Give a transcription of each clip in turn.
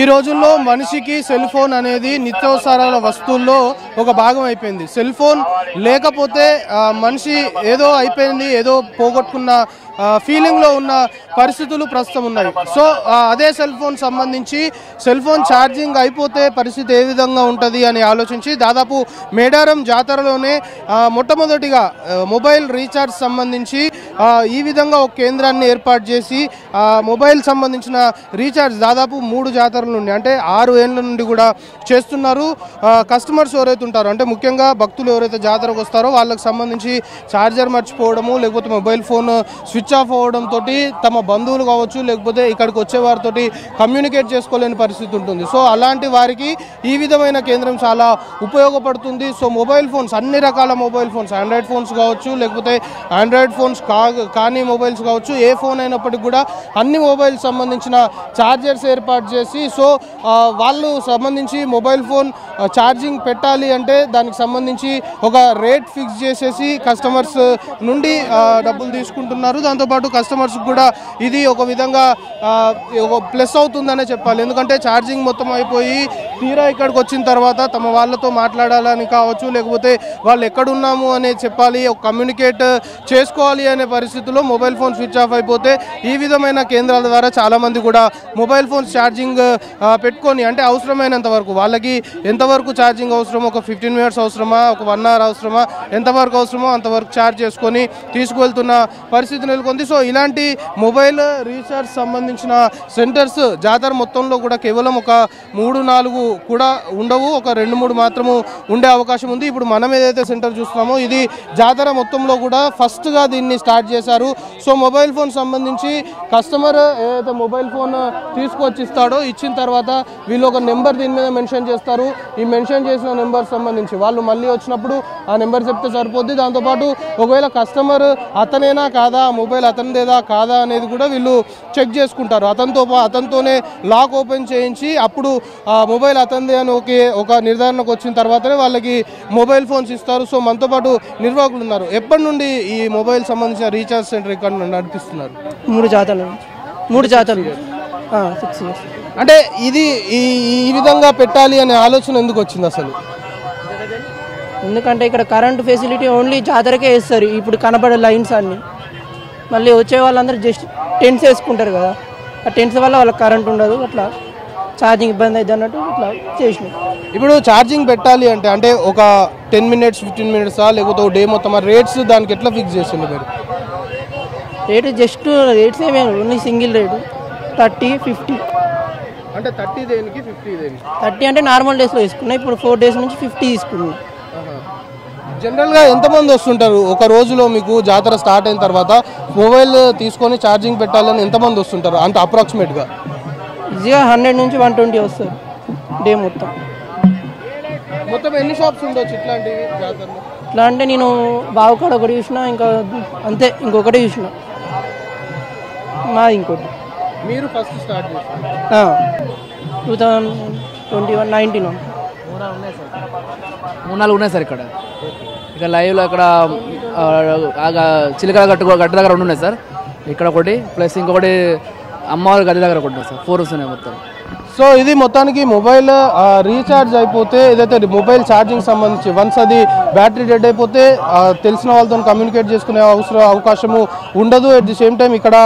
ఈ రోజుల్లో మనిషికి సెల్ ఫోన్ అనేది నిత్యావసరాల వస్తువుల్లో ఒక భాగం అయిపోయింది. సెల్ ఫోన్ లేకపోతే మనిషి ఏదో అయిపోయింది, ఏదో పోగొట్టుకున్న ఫీలింగ్లో ఉన్న పరిస్థితులు ప్రస్తుతం ఉన్నాయి. సో అదే సెల్ ఫోన్ సంబంధించి సెల్ ఫోన్ ఛార్జింగ్ అయిపోతే పరిస్థితి ఏ విధంగా ఉంటుంది అని ఆలోచించి దాదాపు మేడారం జాతరలోనే మొట్టమొదటిగా మొబైల్ రీఛార్జ్ సంబంధించి ఈ విధంగా ఒక కేంద్రాన్ని ఏర్పాటు చేసి మొబైల్ సంబంధించిన రీఛార్జ్ దాదాపు 3 జాతరల నుండి అంటే 6 ఏళ్ళ నుండి కూడా చేస్తున్నారు. కస్టమర్స్ ఎవరైతే ఉంటారో అంటే ముఖ్యంగా భక్తులు ఎవరైతే జాతరకు వస్తారో వాళ్ళకి సంబంధించి ఛార్జర్ మర్చిపోవడము, లేకపోతే మొబైల్ ఫోన్ స్విచ్ ఆఫ్ అవ్వడంతో తమ బంధువులు కావచ్చు లేకపోతే ఇక్కడికి వచ్చే వారితో కమ్యూనికేట్ చేసుకోలేని పరిస్థితి ఉంటుంది. సో అలాంటి వారికి ఈ విధమైన కేంద్రం చాలా ఉపయోగపడుతుంది. సో మొబైల్ ఫోన్స్, అన్ని రకాల మొబైల్ ఫోన్స్, ఆండ్రాయిడ్ ఫోన్స్ కావచ్చు లేకపోతే ఆండ్రాయిడ్ ఫోన్స్ కానీ మొబైల్స్ కావచ్చు, ఏ ఫోన్ అయినప్పటికీ కూడా అన్ని మొబైల్ సంబంధించిన ఛార్జర్స్ ఏర్పాటు చేసి సో వాళ్ళు సంబంధించి మొబైల్ ఫోన్ ఛార్జింగ్ పెట్టాలి అంటే దానికి సంబంధించి ఒక రేట్ ఫిక్స్ చేసేసి కస్టమర్స్ నుండి డబ్బులు తీసుకుంటున్నారు. దాంతోపాటు కస్టమర్స్ కూడా ఇది ఒక విధంగా ఒక ప్లస్ అవుతుందనే చెప్పాలి. ఎందుకంటే ఛార్జింగ్ మొత్తం అయిపోయి తీరా ఇక్కడికి వచ్చిన తర్వాత తమ వాళ్ళతో మాట్లాడాలని కావచ్చు లేకపోతే వాళ్ళు ఎక్కడున్నాము అనేది చెప్పాలి, కమ్యూనికేట్ చేసుకోవాలి అనే పరిస్థితుల్లో మొబైల్ ఫోన్ స్విచ్ ఆఫ్ అయిపోతే ఈ విధమైన కేంద్రాల ద్వారా చాలామంది కూడా మొబైల్ ఫోన్స్ ఛార్జింగ్ పెట్టుకొని అంటే అవసరమైనంత వరకు వాళ్ళకి ఎంతవరకు ఛార్జింగ్ అవసరమో, ఒక 15 మినిట్స్ అవసరమా, ఒక 1 అవర్ అవసరమా, ఎంతవరకు అవసరమో అంతవరకు ఛార్జ్ చేసుకొని తీసుకువెళ్తున్న పరిస్థితి నెలకొంది. సో ఇలాంటి మొబైల్ రీఛార్జ్ సంబంధించిన సెంటర్స్ జాతర మొత్తంలో కూడా కేవలం ఒక 3-4 కూడా ఉండవు, ఒక 2-3 మాత్రము ఉండే అవకాశం ఉంది. ఇప్పుడు మనం ఏదైతే సెంటర్ చూస్తున్నామో ఇది జాతర మొత్తంలో కూడా ఫస్ట్గా దీన్ని స్టార్ట్ చేశారు. సో మొబైల్ ఫోన్ సంబంధించి కస్టమర్ ఏదైతే మొబైల్ ఫోన్ తీసుకొచ్చి ఇస్తాడో ఇచ్చిన తర్వాత వీళ్ళు ఒక నెంబర్ దీని మీద మెన్షన్ చేస్తారు. ఈ మెన్షన్ చేసిన నెంబర్ సంబంధించి వాళ్ళు మళ్ళీ వచ్చినప్పుడు ఆ నెంబర్ చెప్తే సరిపోద్ది. దాంతోపాటు ఒకవేళ కస్టమర్ అతనేనా కాదా, మొబైల్ అతనిదేదా కాదా అనేది కూడా వీళ్ళు చెక్ చేసుకుంటారు. అతనితోనే లాక్ ఓపెన్ చేయించి అప్పుడు మొబైల్ అతనిదే అని ఒక నిర్ధారణకు వచ్చిన తర్వాతనే వాళ్ళకి మొబైల్ ఫోన్స్ ఇస్తారు. సో మనతో పాటు నిర్వాహకులు ఉన్నారు. ఎప్పటి నుండి ఈ మొబైల్ సంబంధించిన రీఛార్జ్ సెంటర్ ఇక్కడ నడిపిస్తున్నారు? 3 జాతరలు 6 ఇయర్స్. అంటే ఇది ఈ విధంగా పెట్టాలి అనే ఆలోచన ఎందుకు వచ్చింది అసలు? ఎందుకంటే ఇక్కడ కరెంట్ ఫెసిలిటీ ఓన్లీ జాతరకే వేస్తారు. ఇప్పుడు కనబడే లైన్స్ అన్నీ మళ్ళీ వచ్చే వాళ్ళందరూ జస్ట్ టెంట్స్ వేసుకుంటారు కదా, ఆ టెంట్స్ వల్ల వాళ్ళకి కరెంట్ ఉండదు, అట్లా ఛార్జింగ్ ఇబ్బంది అవుతుంది అన్నట్టు ఇట్లా చేసినాం. ఇప్పుడు ఛార్జింగ్ పెట్టాలి అంటే ఒక 10 మినిట్స్ 15 మినిట్సా లేకపోతే డే మొత్తం రేట్స్ దానికి ఎట్లా ఫిక్స్ చేసింది మీరు? రేటు జస్ట్ రేట్స్ ఏమేమి ఓన్లీ సింగిల్ రేటు 30-50. అంటే 30 దేనికి 50 దేనికి? 30 అంటే నార్మల్ డేస్లో తీసుకున్నాయి, ఇప్పుడు 4 డేస్ నుంచి 50 తీసుకున్నాం. జనరల్గా ఎంతమంది వస్తుంటారు ఒక రోజులో? మీకు జాతర స్టార్ట్ అయిన తర్వాత మొబైల్ తీసుకొని ఛార్జింగ్ పెట్టాలని ఎంతమంది వస్తుంటారు అంటే అప్రాక్సిమేట్గా? ఈజీగా 100 నుంచి 120 వస్తారు డే మొత్తం. మొత్తం ఎన్ని షాప్స్ ఉండొచ్చు ఇట్లాంటివి జాతరలో? ఇట్లా అంటే నేను బావుకాడ ఒకటి చూసిన, ఇంకా అంతే ఇంకొకటి చూసిన, మాది ఇంకోటి. మీరు ఫస్ట్ స్టార్ట్ చేస్తారు 2021-19 3-4 ఉన్నాయి సార్ ఇక్కడ. ఇక లైవ్లో ఇక్కడ చిలకల గట్టు దగ్గర 2 ఉన్నాయి సార్, ఇక్కడ ఒకటి ప్లస్ ఇంకొకటి అమ్మవారి గది దగ్గర ఒకటి సార్. 4 వస్తున్నాయి మొత్తం. సో ఇది మొత్తానికి మొబైల్ రీఛార్జ్ అయిపోతే ఏదైతే మొబైల్ ఛార్జింగ్ సంబంధించి వన్స్ అది బ్యాటరీ డెడ్ అయిపోతే తెలిసిన వాళ్ళతో కమ్యూనికేట్ చేసుకునే అవకాశము ఉండదు. అట్ ది సేమ్ టైం ఇక్కడ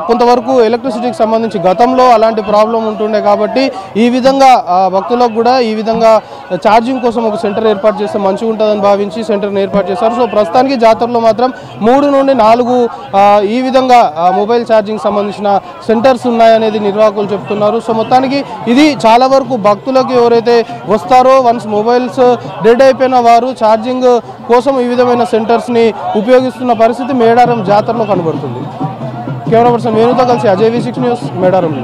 కొంతవరకు ఎలక్ట్రిసిటీకి సంబంధించి గతంలో అలాంటి ప్రాబ్లం ఉంటుండే కాబట్టి ఈ విధంగా భక్తులకు కూడా ఈ విధంగా ఛార్జింగ్ కోసం ఒక సెంటర్ ఏర్పాటు చేస్తే మంచిగా ఉంటుందని భావించి సెంటర్ని ఏర్పాటు చేశారు. సో ప్రస్తుతానికి జాతరలో మాత్రం 3 నుండి 4 ఈ విధంగా మొబైల్ ఛార్జింగ్ సంబంధించిన సెంటర్స్ ఉన్నాయనేది నిర్వాహకులు చెప్తున్నారు. సో మొత్తానికి ఇది చాలా వరకు భక్తులకు ఎవరైతే వస్తారో వన్స్ మొబైల్స్ డెడ్ అయిపోయిన వారు ఛార్జింగ్ కోసం ఈ విధమైన సెంటర్స్ని ఉపయోగిస్తున్న పరిస్థితి మేడారం జాతరలో కనబడుతుంది. కెమెరా పర్సన్ వేణుతో కలిసి అజయ్ V6 న్యూస్ మేడారం.